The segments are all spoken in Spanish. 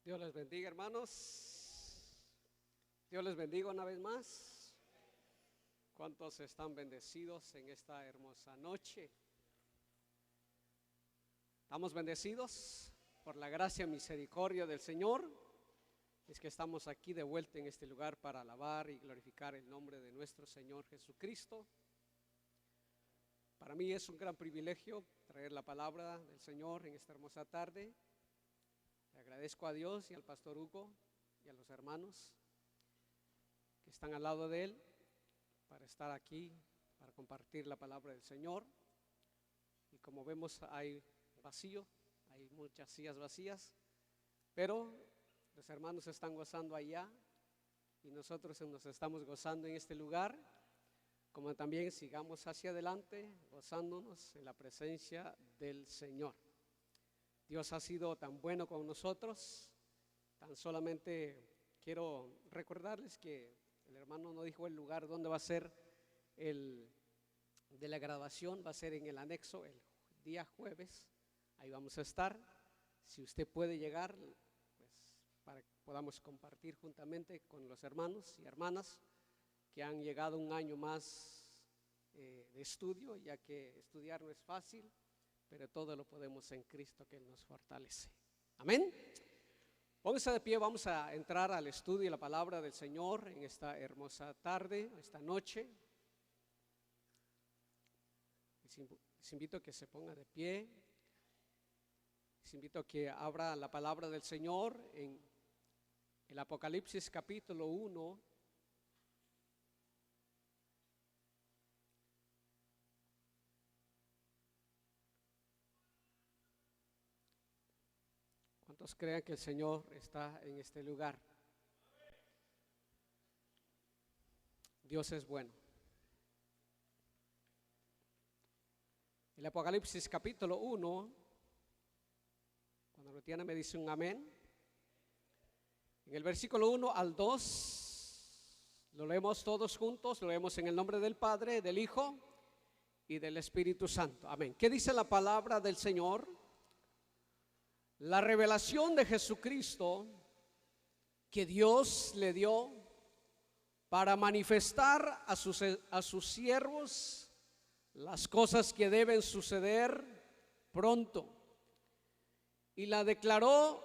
Dios les bendiga, hermanos. Dios les bendiga una vez más. ¿Cuántos están bendecidos en esta hermosa noche? ¿Estamos bendecidos por la gracia y misericordia del Señor? Es que estamos aquí de vuelta en este lugar para alabar y glorificar el nombre de nuestro Señor Jesucristo. Para mí es un gran privilegio traer la palabra del Señor en esta hermosa tarde. Le agradezco a Dios y al pastor Hugo y a los hermanos que están al lado de él para estar aquí, para compartir la palabra del Señor. Y como vemos, hay vacío, hay muchas sillas vacías, pero los hermanos se están gozando allá y nosotros nos estamos gozando en este lugar. Como también sigamos hacia adelante gozándonos en la presencia del Señor. Dios ha sido tan bueno con nosotros. Tan solamente quiero recordarles que el hermano no dijo el lugar donde va a ser el de la graduación. Va a ser en el anexo el día jueves. Ahí vamos a estar. Si usted puede llegar, pues para que podamos compartir juntamente con los hermanos y hermanas que han llegado un año más de estudio, ya que estudiar no es fácil, pero todo lo podemos en Cristo que Él nos fortalece. Amén. Póngase de pie, vamos a entrar al estudio de la palabra del Señor en esta hermosa tarde, esta noche. Les invito a que se ponga de pie. Les invito a que abra la palabra del Señor en el Apocalipsis capítulo 1. ¿Cuántos creen que el Señor está en este lugar? Dios es bueno. El Apocalipsis capítulo 1, cuando lo tiene me dice un amén. En el versículo 1 al 2, lo leemos todos juntos, lo leemos en el nombre del Padre, del Hijo y del Espíritu Santo. Amén. ¿Qué dice la palabra del Señor? La revelación de Jesucristo que Dios le dio para manifestar a sus siervos las cosas que deben suceder pronto, y la declaró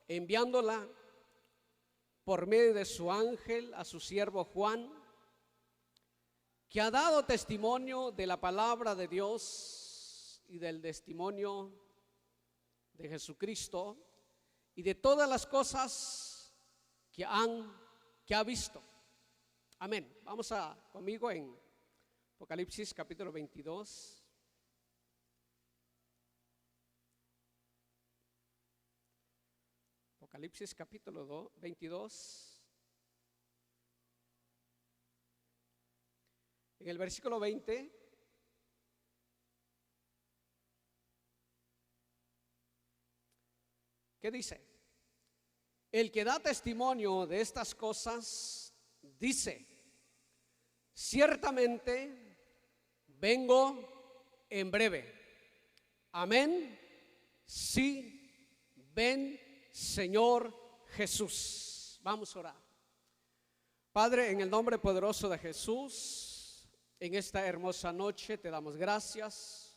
enviándola por medio de su ángel a su siervo Juan, que ha dado testimonio de la palabra de Dios y del testimonio de Jesucristo y de todas las cosas que ha visto. Amén. Vamos conmigo en Apocalipsis capítulo 22. Apocalipsis capítulo 22. En el versículo 20. ¿Qué dice? El que da testimonio de estas cosas dice: ciertamente vengo en breve. Amén. Sí, ven Señor Jesús. Vamos a orar. Padre, en el nombre poderoso de Jesús, en esta hermosa noche te damos gracias.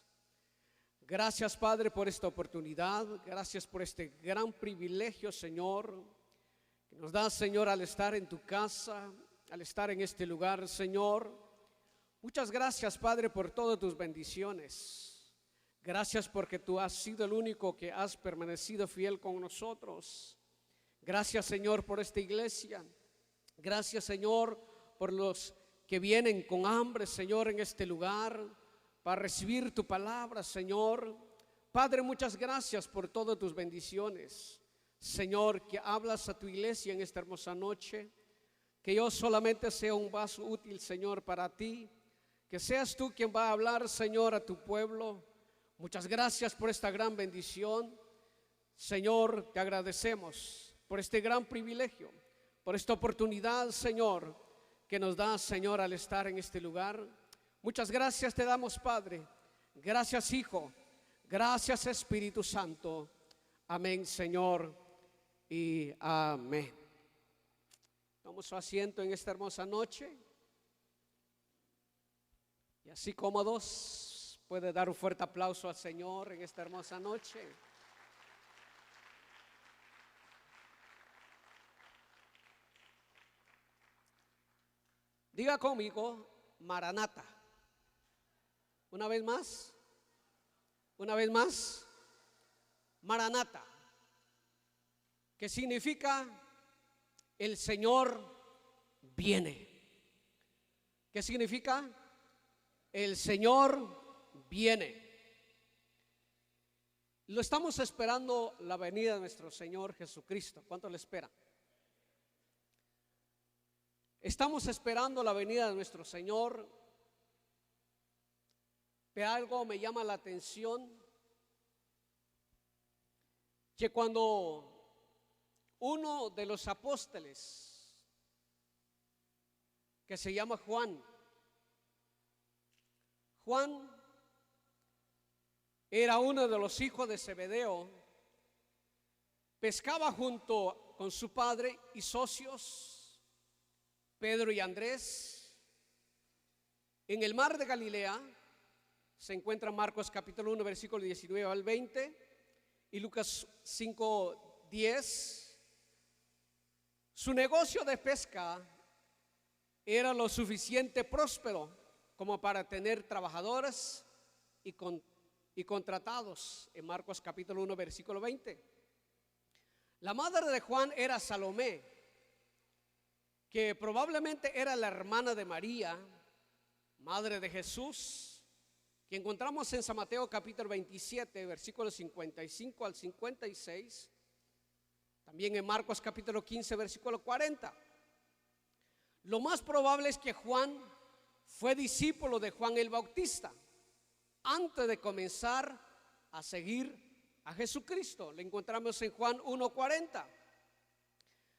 Gracias, Padre, por esta oportunidad. Gracias por este gran privilegio, Señor, que nos da, Señor, al estar en tu casa, al estar en este lugar, Señor. Muchas gracias, Padre, por todas tus bendiciones. Gracias porque tú has sido el único que has permanecido fiel con nosotros. Gracias, Señor, por esta iglesia. Gracias, Señor, por los que vienen con hambre, Señor, en este lugar para recibir tu palabra, Señor. Padre, muchas gracias por todas tus bendiciones. Señor, que hablas a tu iglesia en esta hermosa noche. Que yo solamente sea un vaso útil, Señor, para ti. Que seas tú quien va a hablar, Señor, a tu pueblo. Muchas gracias por esta gran bendición. Señor, te agradecemos por este gran privilegio, por esta oportunidad, Señor, que nos da, Señor, al estar en este lugar. Muchas gracias te damos, Padre. Gracias, Hijo. Gracias, Espíritu Santo. Amén, Señor. y amén. Toma su asiento en esta hermosa noche y así cómodos puede dar un fuerte aplauso al Señor en esta hermosa noche. Diga conmigo, Maranata. Una vez más, Maranata, que significa el Señor viene. ¿Qué significa? El Señor viene. Lo estamos esperando la venida de nuestro Señor Jesucristo. ¿Cuánto le espera? Estamos esperando la venida de nuestro Señor. Pero algo me llama la atención, que cuando uno de los apóstoles, que se llama Juan era uno de los hijos de Zebedeo, pescaba junto con su padre y socios, Pedro y Andrés, en el mar de Galilea. Se encuentra Marcos capítulo 1 versículo 19 al 20 y Lucas 5, 10. Su negocio de pesca era lo suficiente próspero como para tener trabajadores y contratados, en Marcos capítulo 1 versículo 20. La madre de Juan era Salomé, que probablemente era la hermana de María, madre de Jesús, que encontramos en San Mateo capítulo 27 versículos 55 al 56, también en Marcos capítulo 15 versículo 40. Lo más probable es que Juan fue discípulo de Juan el Bautista antes de comenzar a seguir a Jesucristo. Lo encontramos en Juan 1:40.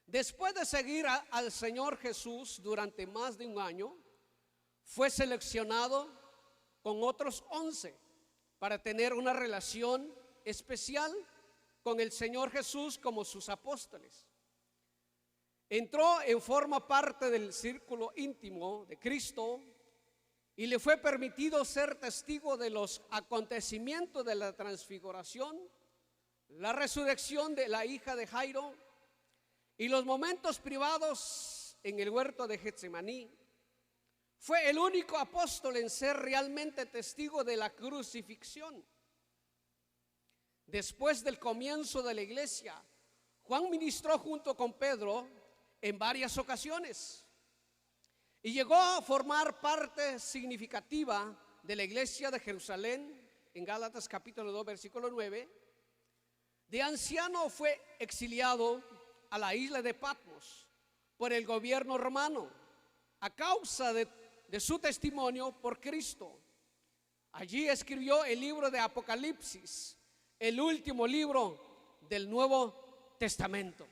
Después de seguir al Señor Jesús durante más de un año, fue seleccionado con otros 11 para tener una relación especial con el Señor Jesús como sus apóstoles. Entró en forma parte del círculo íntimo de Cristo y le fue permitido ser testigo de los acontecimientos de la transfiguración, la resurrección de la hija de Jairo y los momentos privados en el huerto de Getsemaní. Fue el único apóstol en ser realmente testigo de la crucifixión. Después del comienzo de la iglesia, Juan ministró junto con Pedro en varias ocasiones y llegó a formar parte significativa de la iglesia de Jerusalén en Gálatas capítulo 2 versículo 9. De anciano fue exiliado a la isla de Patmos por el gobierno romano a causa de su testimonio por Cristo. Allí escribió el libro de Apocalipsis, el último libro del Nuevo Testamento.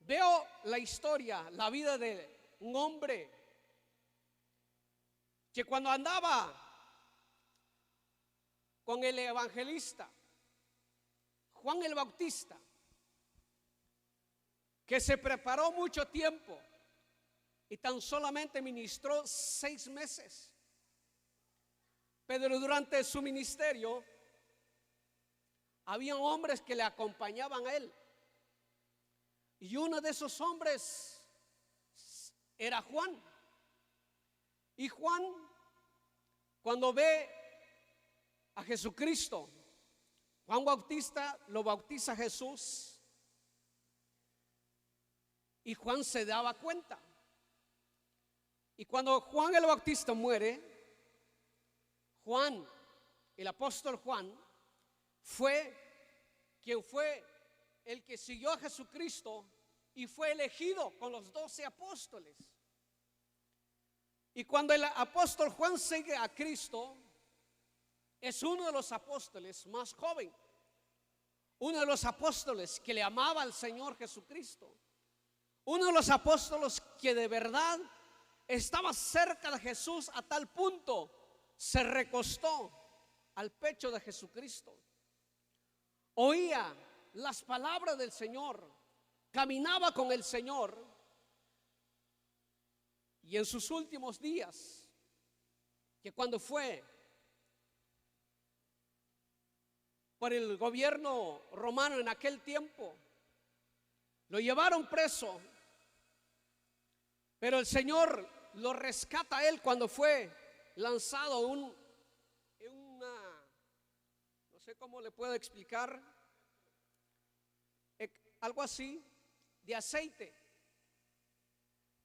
Veo la historia, la vida de un hombre que cuando andaba con el evangelista Juan el Bautista, que se preparó mucho tiempo y tan solamente ministró 6 meses. Pero durante su ministerio había hombres que le acompañaban a él. Y uno de esos hombres era Juan. Y Juan, cuando ve a Jesucristo, Juan Bautista lo bautiza a Jesús. Y Juan se daba cuenta. Y cuando Juan el Bautista muere, Juan, el apóstol Juan, fue el que siguió a Jesucristo y fue elegido con los 12 apóstoles. Y cuando el apóstol Juan sigue a Cristo, es uno de los apóstoles más joven, uno de los apóstoles que le amaba al Señor Jesucristo, uno de los apóstoles que de verdad estaba cerca de Jesús a tal punto se recostó al pecho de Jesucristo. Oía las palabras del Señor, caminaba con el Señor, y en sus últimos días, que cuando fue por el gobierno romano en aquel tiempo, lo llevaron preso, pero el Señor lo rescata a él cuando fue lanzado en una, no sé cómo le puedo explicar, algo así, de aceite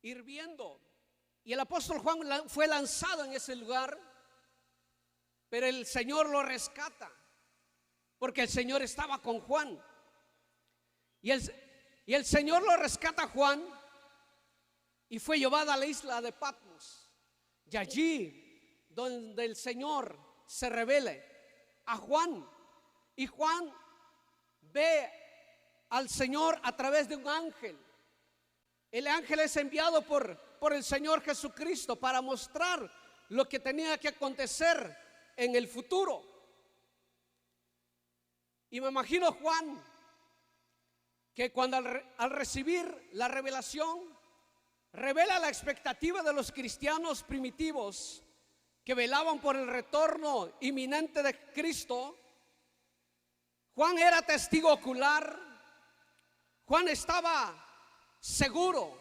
hirviendo. Y el apóstol Juan fue lanzado en ese lugar, pero el Señor lo rescata, porque el Señor estaba con Juan. Y el Señor lo rescata a Juan y fue llevado a la isla de Patmos. Y allí donde el Señor se revele a Juan, y Juan ve al Señor a través de un ángel. El ángel es enviado por el Señor Jesucristo para mostrar lo que tenía que acontecer en el futuro. Y me imagino Juan que cuando al recibir la revelación, revela la expectativa de los cristianos primitivos que velaban por el retorno inminente de Cristo. Juan era testigo ocular. Juan estaba seguro.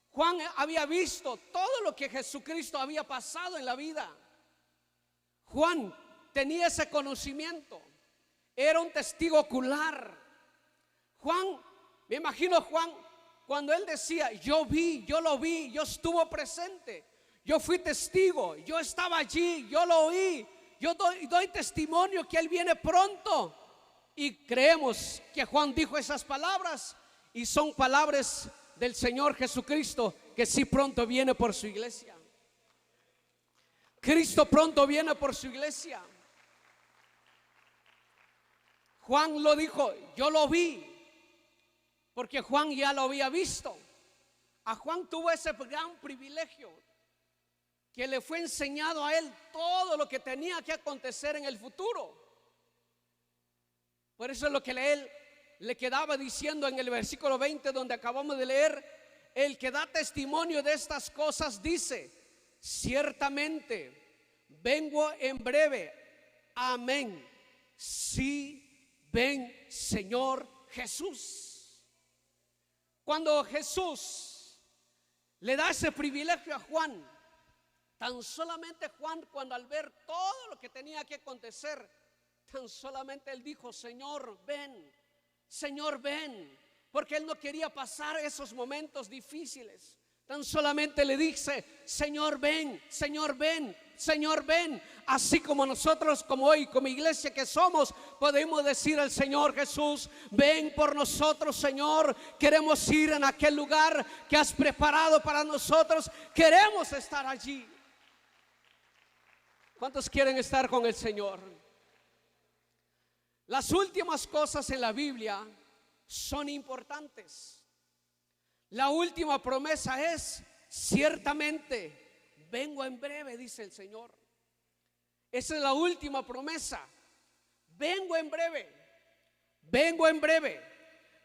Juan había visto todo lo que Jesucristo había pasado en la vida. Juan tenía ese conocimiento. Era un testigo ocular. Juan, me imagino Juan, cuando él decía, yo vi, yo lo vi, yo estuve presente, yo fui testigo, yo estaba allí, yo lo oí, yo doy testimonio que él viene pronto. Y creemos que Juan dijo esas palabras, y son palabras del Señor Jesucristo, que sí pronto viene por su iglesia. Cristo pronto viene por su iglesia. Juan lo dijo, yo lo vi, porque Juan ya lo había visto. A Juan tuvo ese gran privilegio, que le fue enseñado a él todo lo que tenía que acontecer en el futuro. Por eso es lo que él le quedaba diciendo en el versículo 20, donde acabamos de leer: el que da testimonio de estas cosas dice, ciertamente vengo en breve. Amén. Sí, ven, Señor Jesús. Cuando Jesús le da ese privilegio a Juan, tan solamente Juan, cuando al ver todo lo que tenía que acontecer, tan solamente él dijo, Señor, ven, Señor, ven, porque él no quería pasar esos momentos difíciles. Tan solamente le dice, Señor, ven, Señor, ven, Señor, ven. Así como nosotros, como hoy, como iglesia que somos, podemos decir al Señor Jesús, ven por nosotros, Señor. Queremos ir en aquel lugar que has preparado para nosotros. Queremos estar allí. ¿Cuántos quieren estar con el Señor? Las últimas cosas en la Biblia son importantes. La última promesa es, ciertamente, vengo en breve, dice el Señor. Esa es la última promesa. Vengo en breve. Vengo en breve.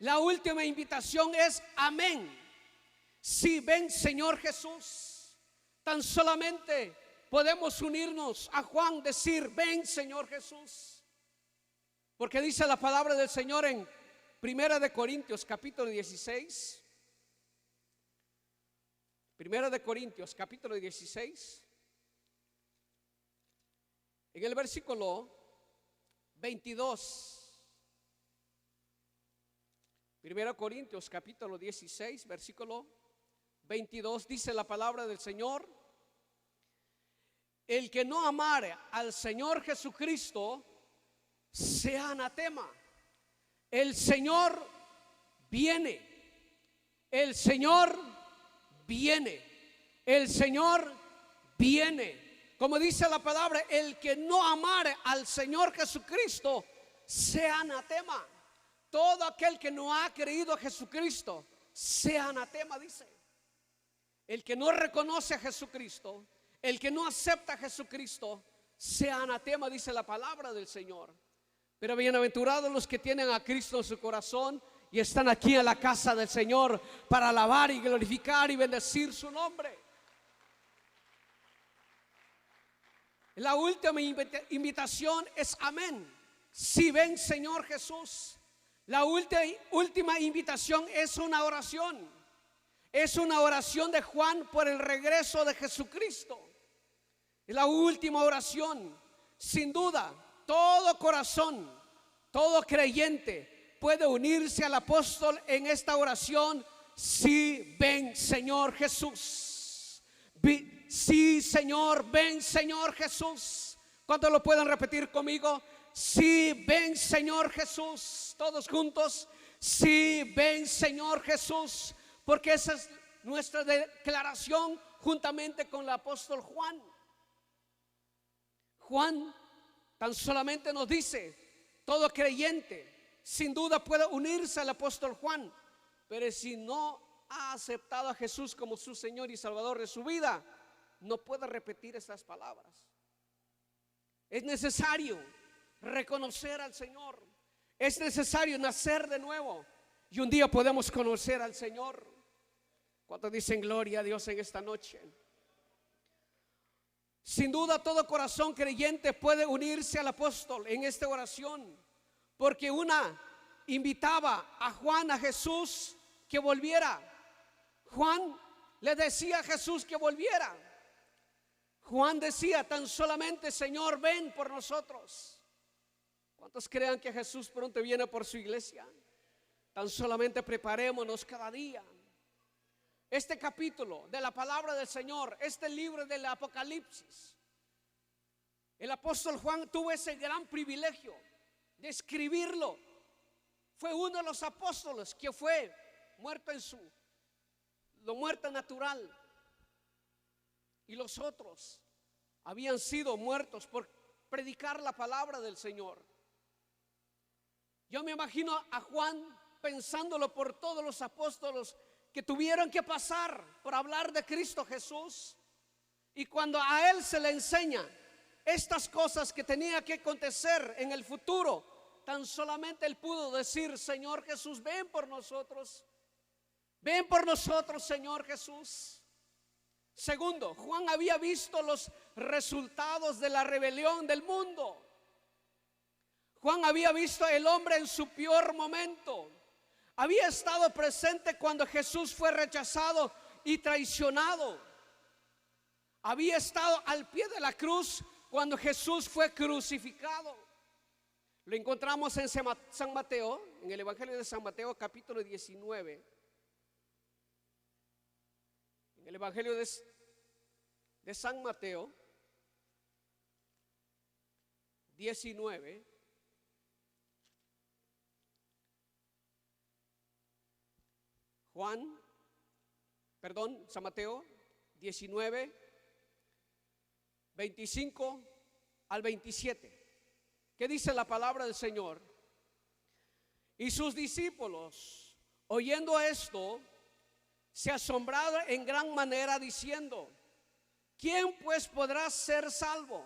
La última invitación es, amén. Sí, ven, Señor Jesús. Tan solamente podemos unirnos a Juan, decir, ven, Señor Jesús. Porque dice la palabra del Señor en 1 de Corintios capítulo 16. 1 de Corintios capítulo 16. En el versículo 22. 1 Corintios capítulo 16, versículo 22, dice la palabra del Señor: el que no amare al Señor Jesucristo sea anatema. El Señor viene. El Señor viene. El Señor viene. Como dice la palabra, el que no amare al Señor Jesucristo sea anatema. Todo aquel que no ha creído a Jesucristo sea anatema, dice. El que no reconoce a Jesucristo, el que no acepta a Jesucristo, sea anatema, dice la palabra del Señor. Pero bienaventurados los que tienen a Cristo en su corazón y están aquí en la casa del Señor para alabar y glorificar y bendecir su nombre. La última invitación es amén. Si ven, Señor Jesús. La última invitación es una oración. Es una oración de Juan por el regreso de Jesucristo. Es la última oración. Sin duda, todo corazón, todo creyente puede unirse al apóstol en esta oración. Sí, ven, Señor Jesús. Sí, Señor, ven, Señor Jesús. ¿Cuántos lo pueden repetir conmigo? Sí, ven, Señor Jesús. Todos juntos. Sí, ven, Señor Jesús. Porque esa es nuestra declaración juntamente con el apóstol Juan. Juan tan solamente nos dice, todo creyente sin duda puede unirse al apóstol Juan, pero si no ha aceptado a Jesús como su Señor y Salvador de su vida, no puede repetir estas palabras. Es necesario reconocer al Señor, es necesario nacer de nuevo y un día podemos conocer al Señor. ¿Cuántos dicen gloria a Dios en esta noche? Sin duda todo corazón creyente puede unirse al apóstol en esta oración, porque una invitaba a Juan, a Jesús, que volviera. Juan le decía a Jesús que volviera. Juan decía tan solamente, Señor, ven por nosotros. ¿Cuántos crean que Jesús pronto viene por su iglesia? Tan solamente preparémonos cada día. Este capítulo de la palabra del Señor, este libro del Apocalipsis, el apóstol Juan tuvo ese gran privilegio de escribirlo. Fue uno de los apóstoles que fue muerto en lo muerte natural, y los otros habían sido muertos por predicar la palabra del Señor. Yo me imagino a Juan pensándolo por todos los apóstoles que tuvieron que pasar por hablar de Cristo Jesús, y cuando a él se le enseña estas cosas que tenía que acontecer en el futuro, tan solamente él pudo decir, Señor Jesús, ven por nosotros, Señor Jesús. Segundo, Juan había visto los resultados de la rebelión del mundo. Juan había visto el hombre en su peor momento. Había estado presente cuando Jesús fue rechazado y traicionado. Había estado al pie de la cruz cuando Jesús fue crucificado. Lo encontramos en San Mateo, en el Evangelio de San Mateo, capítulo 19. En el Evangelio de San Mateo 19. San Mateo 19, 25 al 27. ¿Qué dice la palabra del Señor? Y sus discípulos, oyendo esto, se asombraron en gran manera, diciendo, ¿quién pues podrá ser salvo?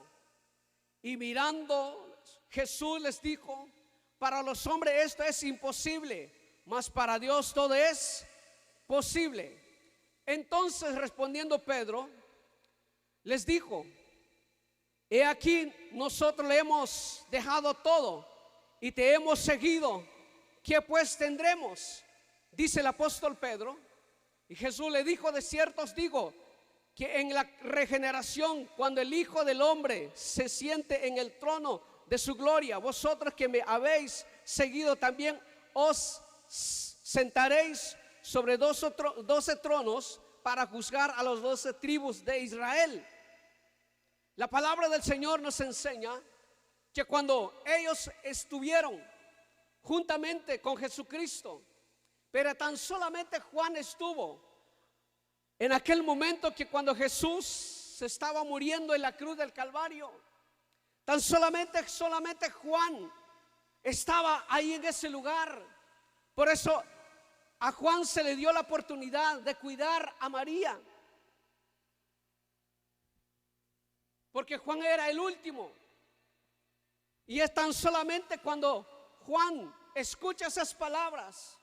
Y mirando, Jesús les dijo, para los hombres esto es imposible, mas para Dios todo es posible. Entonces respondiendo Pedro les dijo, he aquí nosotros le hemos dejado todo y te hemos seguido, ¿qué pues tendremos? Dice el apóstol Pedro. Y Jesús le dijo, de cierto os digo que en la regeneración, cuando el Hijo del Hombre se siente en el trono de su gloria, vosotros que me habéis seguido también os sentaréis sobre 12 tronos para juzgar a las 12 tribus de Israel. La palabra del Señor nos enseña que cuando ellos estuvieron juntamente con Jesucristo, pero tan solamente Juan estuvo en aquel momento que cuando Jesús se estaba muriendo en la cruz del Calvario, tan solamente Juan estaba ahí en ese lugar. Por eso a Juan se le dio la oportunidad de cuidar a María, porque Juan era el último. Y es tan solamente cuando Juan escucha esas palabras,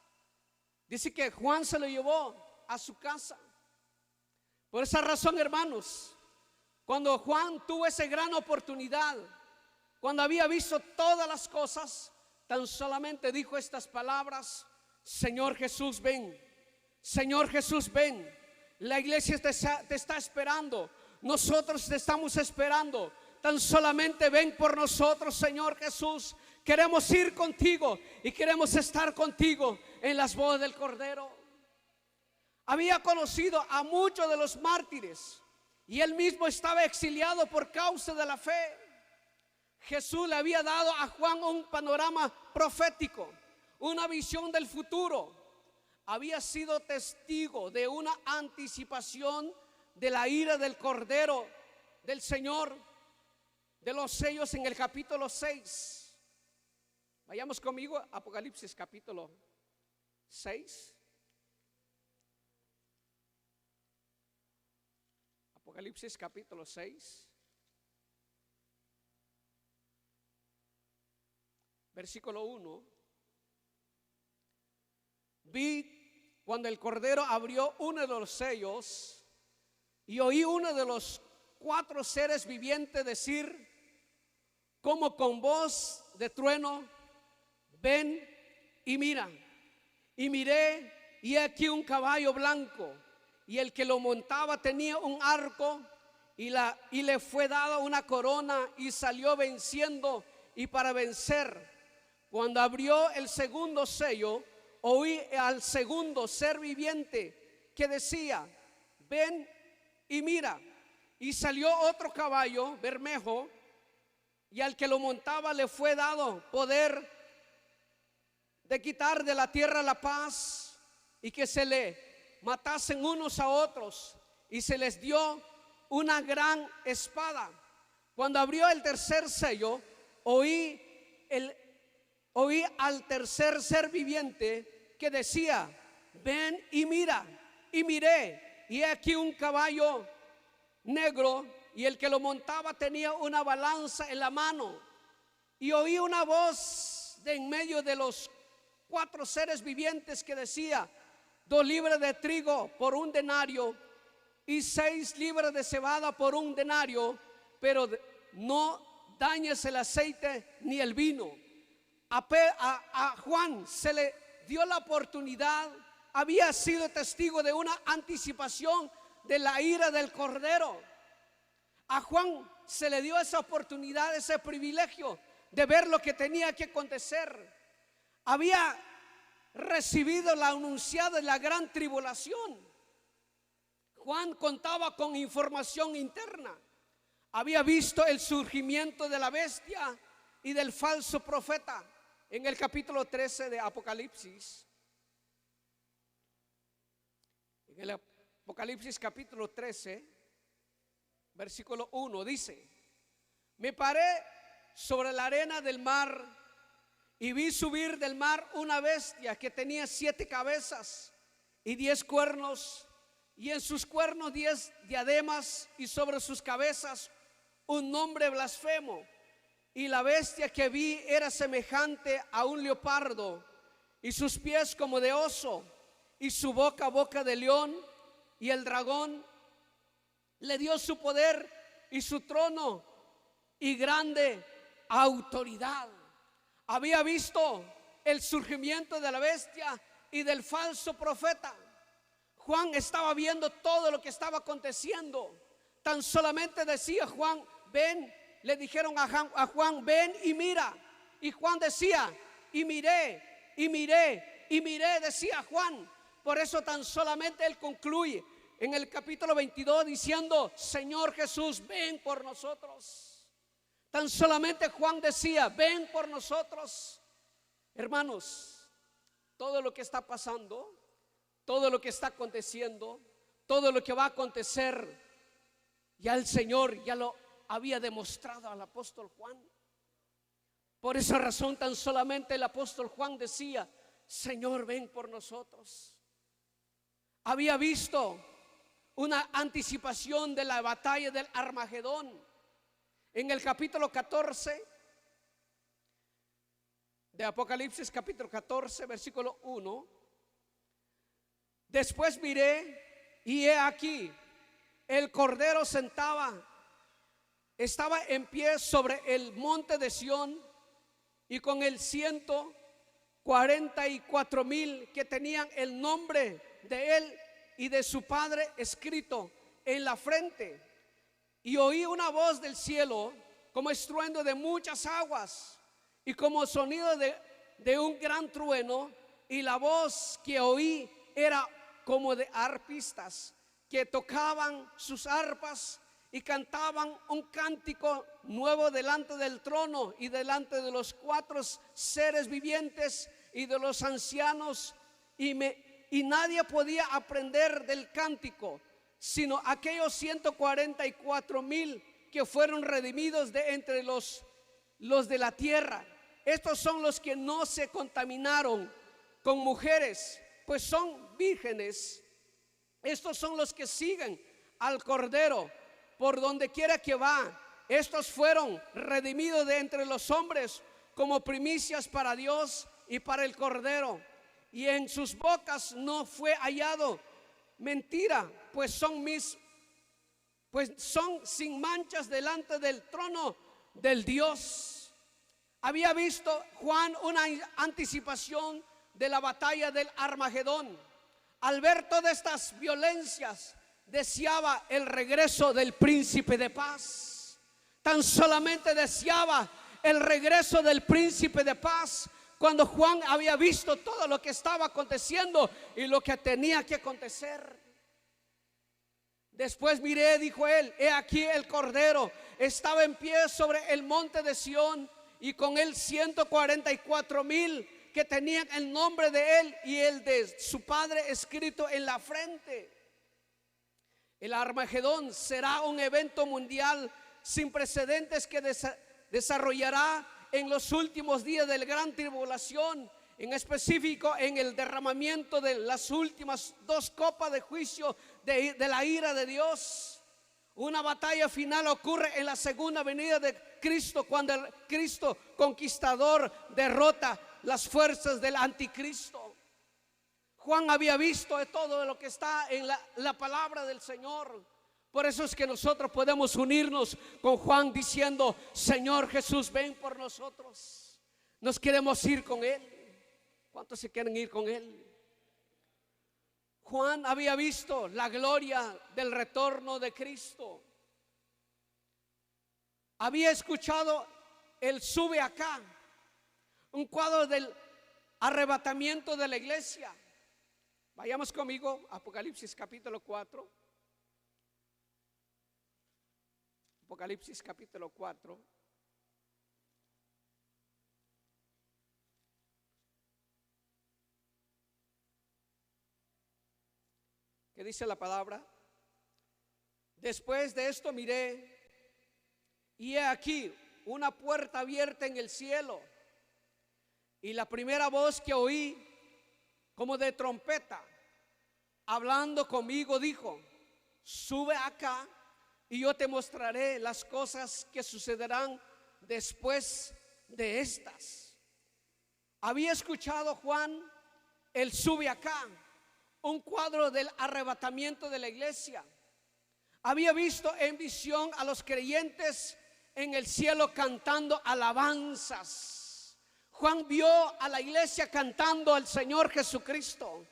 dice que Juan se lo llevó a su casa. Por esa razón, hermanos, cuando Juan tuvo esa gran oportunidad, cuando había visto todas las cosas, tan solamente dijo estas palabras: Señor Jesús, ven. Señor Jesús, ven. La iglesia te está esperando. Nosotros te estamos esperando. Tan solamente ven por nosotros, Señor Jesús. Queremos ir contigo y queremos estar contigo en las bodas del Cordero. Había conocido a muchos de los mártires y él mismo estaba exiliado por causa de la fe. Jesús le había dado a Juan un panorama profético, una visión del futuro. Había sido testigo de una anticipación de la ira del Cordero del Señor, de los sellos en el capítulo 6. Vayamos conmigo a Apocalipsis capítulo 6. Apocalipsis capítulo 6. Versículo 1. Vi cuando el Cordero abrió uno de los sellos y oí uno de los 4 seres vivientes decir, como con voz de trueno: ven y mira. Y miré, y aquí un caballo blanco, y el que lo montaba tenía un arco, y le fue dada una corona, y salió venciendo y para vencer. Cuando abrió el segundo sello, oí al segundo ser viviente que decía: ven y mira. Y salió otro caballo bermejo, y al que lo montaba le fue dado poder de quitar de la tierra la paz, y que se le matasen unos a otros, y se les dio una gran espada. Cuando abrió el tercer sello, oí al tercer ser viviente que decía: ven y mira. Y miré, y he aquí un caballo negro, y el que lo montaba tenía una balanza en la mano. Y oí una voz de en medio de los 4 seres vivientes que decía: 2 libras de trigo por 1 denario y 6 libras de cebada por 1 denario, pero no dañes el aceite ni el vino. A Juan se le dio la oportunidad, había sido testigo de una anticipación de la ira del Cordero. A Juan se le dio esa oportunidad, ese privilegio de ver lo que tenía que acontecer. Había recibido la anunciada de la gran tribulación. Juan contaba con información interna. Había visto el surgimiento de la bestia y del falso profeta en el capítulo 13 de Apocalipsis. En el Apocalipsis capítulo 13, versículo 1 dice: me paré sobre la arena del mar y vi subir del mar una bestia que tenía 7 cabezas y 10 cuernos, y en sus cuernos 10 diademas, y sobre sus cabezas un nombre blasfemo. Y la bestia que vi era semejante a un leopardo, y sus pies como de oso, y su boca de león. Y el dragón le dio su poder y su trono y grande autoridad. Había visto el surgimiento de la bestia y del falso profeta. Juan estaba viendo todo lo que estaba aconteciendo. Tan solamente decía Juan: ven. Le dijeron a Juan: ven y mira. Y Juan decía: y miré, y miré, y miré, decía Juan. Por eso tan solamente él concluye en el capítulo 22 diciendo: Señor Jesús, ven por nosotros. Tan solamente Juan decía: ven por nosotros. Hermanos, todo lo que está pasando, todo lo que está aconteciendo, todo lo que va a acontecer, ya el Señor ya lo había demostrado al apóstol Juan. Por esa razón tan solamente el apóstol Juan decía: Señor, ven por nosotros. Había visto una anticipación de la batalla del Armagedón. En el capítulo 14 de Apocalipsis capítulo 14, versículo 1. Después miré y he aquí, el Cordero estaba en pie sobre el monte de Sión, y con el 144,000 que tenían el nombre de él y de su Padre escrito en la frente. Y oí una voz del cielo como estruendo de muchas aguas y como sonido de un gran trueno, y la voz que oí era como de arpistas que tocaban sus arpas y cantaban un cántico nuevo delante del trono y delante de los 4 seres vivientes y de los ancianos, y nadie podía aprender del cántico sino aquellos 144,000 que fueron redimidos de entre los de la tierra. Estos son los que no se contaminaron con mujeres, pues son vírgenes. Estos son los que siguen al Cordero por donde quiera que va. Estos fueron redimidos de entre los hombres como primicias para Dios y para el Cordero. Y en sus bocas no fue hallado mentira, pues son sin manchas delante del trono del Dios. Había visto Juan una anticipación de la batalla del Armagedón. Al ver todas estas violencias, deseaba el regreso del príncipe de paz. Tan solamente deseaba el regreso del príncipe de paz, cuando Juan había visto todo lo que estaba aconteciendo y lo que tenía que acontecer. Después miré, dijo él, he aquí el Cordero estaba en pie sobre el monte de Sión, y con él 144,000 que tenían el nombre de él y el de su Padre escrito en la frente. El Armagedón será un evento mundial sin precedentes que desarrollará en los últimos días de la gran tribulación, en específico en el derramamiento de las últimas 2 copas de juicio de la ira de Dios. Una batalla final ocurre en la segunda venida de Cristo, cuando el Cristo conquistador derrota las fuerzas del anticristo. Juan había visto de todo lo que está en la palabra del Señor. Por eso es que nosotros podemos unirnos con Juan diciendo: Señor Jesús, ven por nosotros. Nos queremos ir con él. ¿Cuántos se quieren ir con él? Juan había visto la gloria del retorno de Cristo. Había escuchado el sube acá, un cuadro del arrebatamiento de la iglesia. Vayamos conmigo a Apocalipsis capítulo 4. Apocalipsis capítulo 4. ¿Qué dice la palabra? Después de esto miré, y he aquí una puerta abierta en el cielo, y la primera voz que oí como de trompeta hablando conmigo dijo: sube acá y yo te mostraré las cosas que sucederán después de estas. Había escuchado Juan el sube acá, un cuadro del arrebatamiento de la iglesia. Había visto en visión a los creyentes en el cielo cantando alabanzas. Juan vio a la iglesia cantando al Señor Jesucristo.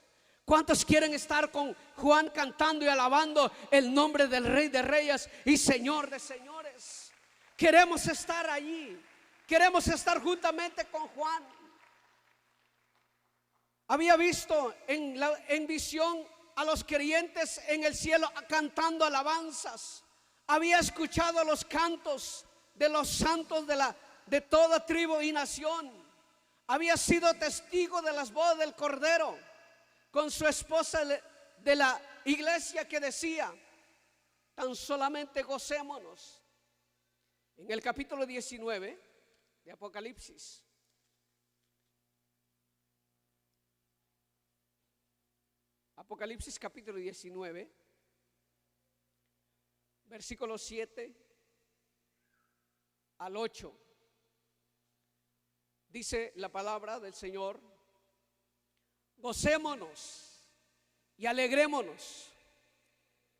¿Cuántos quieren estar con Juan cantando y alabando el nombre del Rey de Reyes y Señor de Señores? Queremos estar allí. Queremos estar juntamente con Juan. Había visto en visión a los creyentes en el cielo cantando alabanzas. Había escuchado los cantos de los santos de toda tribu y nación. Había sido testigo de las bodas del Cordero con su esposa de la iglesia, que decía: tan solamente gocémonos. En el capítulo 19 de Apocalipsis, Apocalipsis capítulo 19, versículos 7 al 8. Dice la palabra del Señor: gocémonos y alegrémonos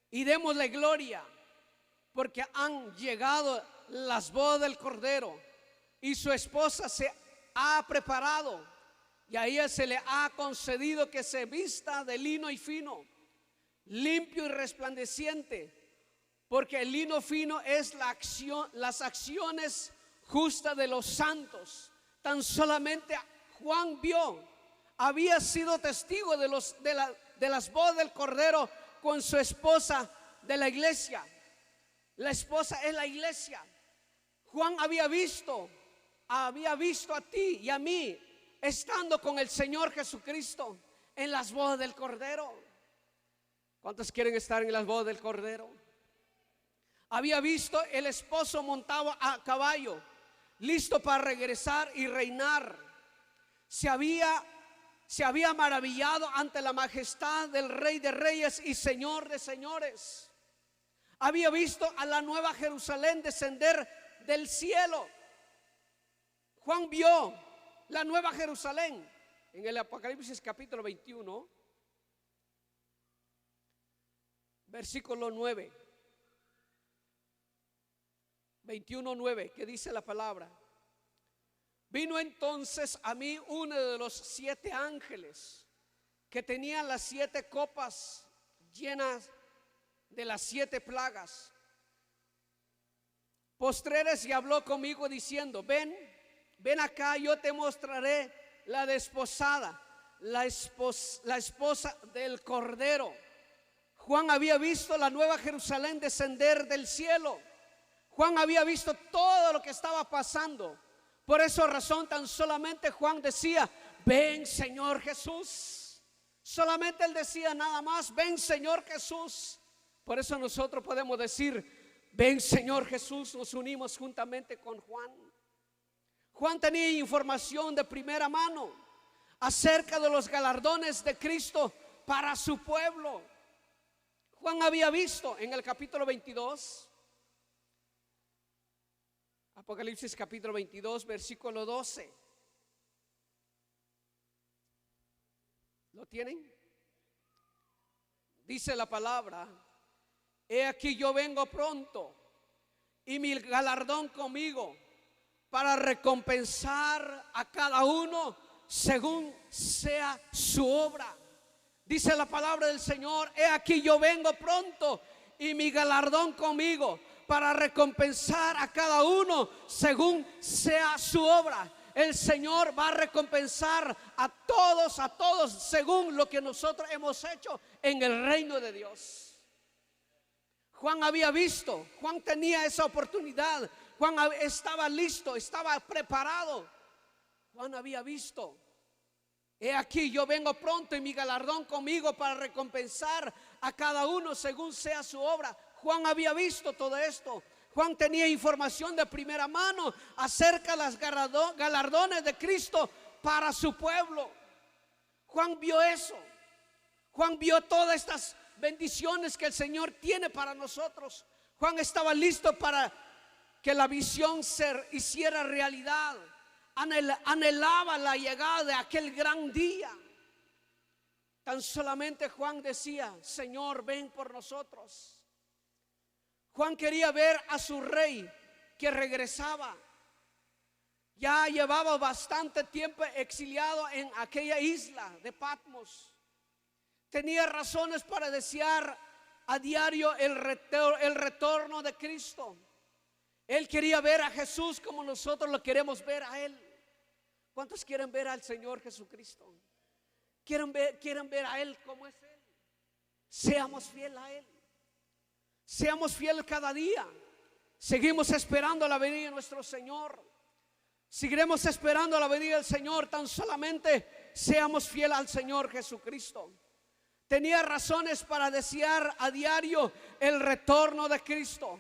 y démosle gloria, porque han llegado las bodas del Cordero y su esposa se ha preparado, y a ella se le ha concedido que se vista de lino y fino, limpio y resplandeciente, porque el lino fino es las acciones justas de los santos. Tan solamente Juan vio, había sido testigo de las bodas del Cordero con su esposa de la iglesia. La esposa es la iglesia. Juan había visto a ti y a mí estando con el Señor Jesucristo en las bodas del Cordero. ¿Cuántos quieren estar en las bodas del Cordero? Había visto el esposo montado a caballo, listo para regresar y reinar. Se había maravillado ante la majestad del Rey de Reyes y Señor de Señores. Había visto a la nueva Jerusalén descender del cielo. Juan vio la nueva Jerusalén en el Apocalipsis capítulo 21, versículo 9. 21:9, que dice la palabra: vino entonces a mí uno de los 7 ángeles que tenía las 7 copas llenas de las 7 plagas postreras, y habló conmigo diciendo: ven acá, yo te mostraré la desposada, la esposa del Cordero. Juan había visto la nueva Jerusalén descender del cielo. Juan había visto todo lo que estaba pasando. Por esa razón tan solamente Juan decía: ven Señor Jesús. Solamente él decía nada más: ven Señor Jesús. Por eso nosotros podemos decir: ven Señor Jesús. Nos unimos juntamente con Juan. Juan tenía información de primera mano acerca de los galardones de Cristo para su pueblo. Juan había visto en el capítulo 22, Apocalipsis capítulo 22, versículo 12. ¿Lo tienen? Dice la palabra: he aquí yo vengo pronto, y mi galardón conmigo, para recompensar a cada uno según sea su obra. Dice la palabra del Señor: he aquí yo vengo pronto, y mi galardón conmigo, para recompensar a cada uno según sea su obra. El Señor va a recompensar a todos según lo que nosotros hemos hecho en el reino de Dios. Juan había visto, Juan tenía esa oportunidad. Juan estaba listo, estaba preparado. Juan había visto: he aquí yo vengo pronto, y mi galardón conmigo, para recompensar a cada uno según sea su obra. Juan había visto todo esto. Juan tenía información de primera mano acerca de los galardones de Cristo para su pueblo. Juan vio eso. Juan vio todas estas bendiciones que el Señor tiene para nosotros. Juan estaba listo para que la visión se hiciera realidad. Anhelaba la llegada de aquel gran día. Tan solamente Juan decía: Señor, ven por nosotros. Juan quería ver a su rey que regresaba. Ya llevaba bastante tiempo exiliado en aquella isla de Patmos. Tenía razones para desear a diario el retorno de Cristo. Él quería ver a Jesús como nosotros lo queremos ver a Él. ¿Cuántos quieren ver al Señor Jesucristo? ¿Quieren ver a Él como es Él? Seamos fieles a Él. Seamos fieles cada día. Seguimos esperando la venida de nuestro Señor. Seguiremos esperando la venida del Señor. Tan solamente seamos fieles al Señor Jesucristo. Tenía razones para desear a diario el retorno de Cristo.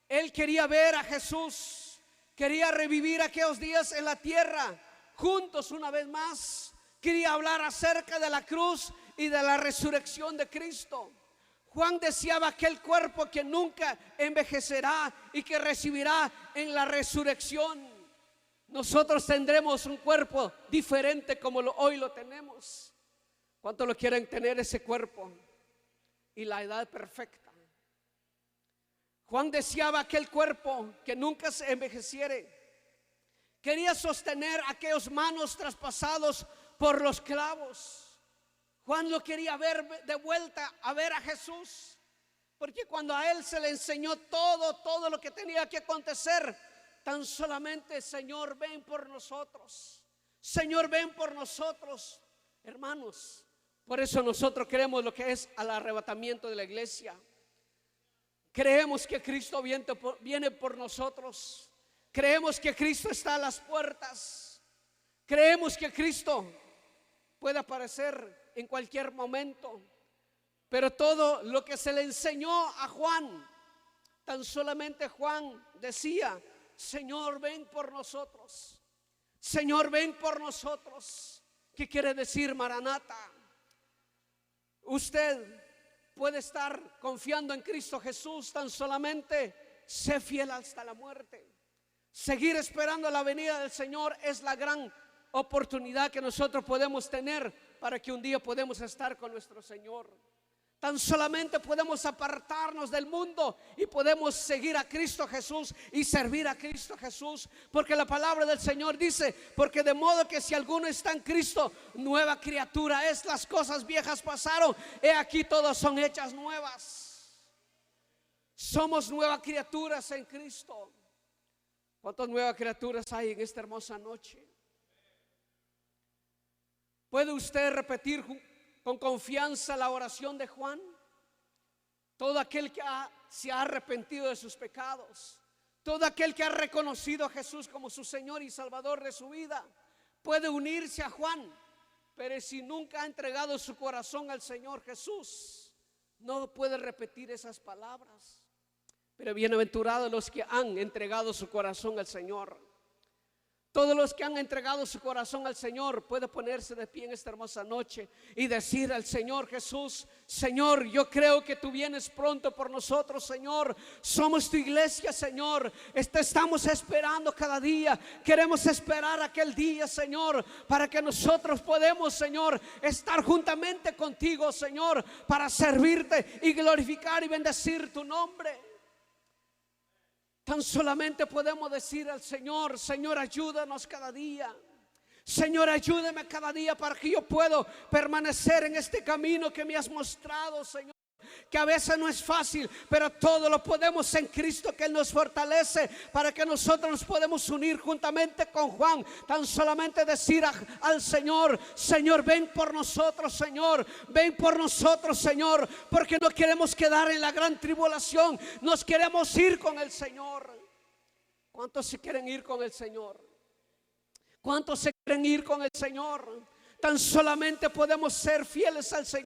Él quería ver a Jesús. Quería revivir aquellos días en la tierra juntos una vez más. Quería hablar acerca de la cruz y de la resurrección de Cristo. Juan deseaba aquel cuerpo que nunca envejecerá y que recibirá en la resurrección. nosotros tendremos un cuerpo diferente como hoy lo tenemos. ¿Cuántos lo quieren tener ese cuerpo y la edad perfecta? Juan deseaba aquel cuerpo que nunca se envejeciere. Quería sostener aquellos manos traspasados por los clavos. Juan lo quería ver de vuelta, a ver a Jesús, porque cuando a él se le enseñó todo lo que tenía que acontecer, tan solamente: Señor, ven por nosotros, Señor, ven por nosotros. Hermanos, por eso nosotros creemos lo que es al arrebatamiento de la iglesia. Creemos que Cristo viene por nosotros. Creemos que Cristo está a las puertas. Creemos que Cristo puede aparecer en cualquier momento. Pero todo lo que se le enseñó a Juan, tan solamente Juan decía: Señor, ven por nosotros, Señor, ven por nosotros. ¿Qué quiere decir Maranata? Usted puede estar confiando en Cristo Jesús, tan solamente sé fiel hasta la muerte. Seguir esperando la venida del Señor es la gran oportunidad que nosotros podemos tener para que un día podamos estar con nuestro Señor. Tan solamente podemos apartarnos del mundo y podemos seguir a Cristo Jesús y servir a Cristo Jesús, porque la palabra del Señor dice: porque de modo que si alguno está en Cristo, nueva criatura es, las cosas viejas pasaron, he aquí todas son hechas nuevas. Somos nuevas criaturas en Cristo. ¿Cuántas nuevas criaturas hay en esta hermosa noche? ¿Puede usted repetir con confianza la oración de Juan? Todo aquel que se ha arrepentido de sus pecados, todo aquel que ha reconocido a Jesús como su Señor y Salvador de su vida, puede unirse a Juan. Pero si nunca ha entregado su corazón al Señor Jesús, no puede repetir esas palabras. Pero bienaventurados los que han entregado su corazón al Señor. Todos los que han entregado su corazón al Señor puede ponerse de pie en esta hermosa noche y decir al Señor Jesús: Señor, yo creo que tú vienes pronto por nosotros, Señor. Somos tu iglesia, Señor. Estamos esperando cada día. Queremos esperar aquel día, Señor, para que nosotros podamos, Señor, estar juntamente contigo, Señor, para servirte y glorificar y bendecir tu nombre. Tan solamente podemos decir al Señor: Señor, ayúdanos cada día. Señor, ayúdame cada día para que yo pueda permanecer en este camino que me has mostrado, Señor. Que a veces no es fácil, pero todo lo podemos en Cristo, que Él nos fortalece, para que nosotros nos podemos unir juntamente con Juan. Tan solamente decir al Señor: Señor, ven por nosotros, Señor, ven por nosotros, Señor, porque no queremos quedar en la gran tribulación, nos queremos ir con el Señor. ¿Cuántos se quieren ir con el Señor? ¿Cuántos se quieren ir con el Señor? Tan solamente podemos ser fieles al Señor.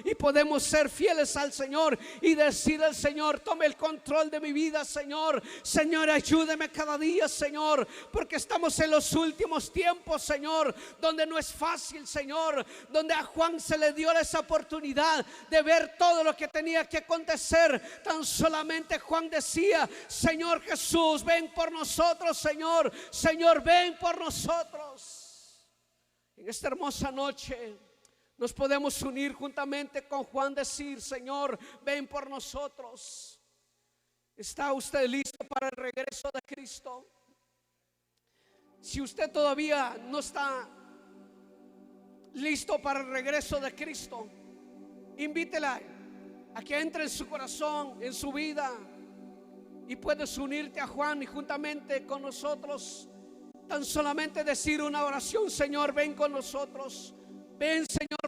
Y podemos ser fieles al Señor y decir al Señor: tome el control de mi vida, Señor. Señor, ayúdeme cada día, Señor, porque estamos en los últimos tiempos, Señor, donde no es fácil, Señor, donde a Juan se le dio esa oportunidad de ver todo lo que tenía que acontecer. Tan solamente Juan decía: Señor Jesús, ven por nosotros, Señor. Señor, ven por nosotros. En esta hermosa noche nos podemos unir juntamente con Juan, decir: Señor, ven por nosotros. ¿Está usted listo para el regreso de Cristo? Si usted todavía no está listo para el regreso de Cristo, invítela a que entre en su corazón, en su vida, y puedes unirte a Juan y juntamente con nosotros tan solamente decir una oración: Señor, ven con nosotros. Ven, Señor,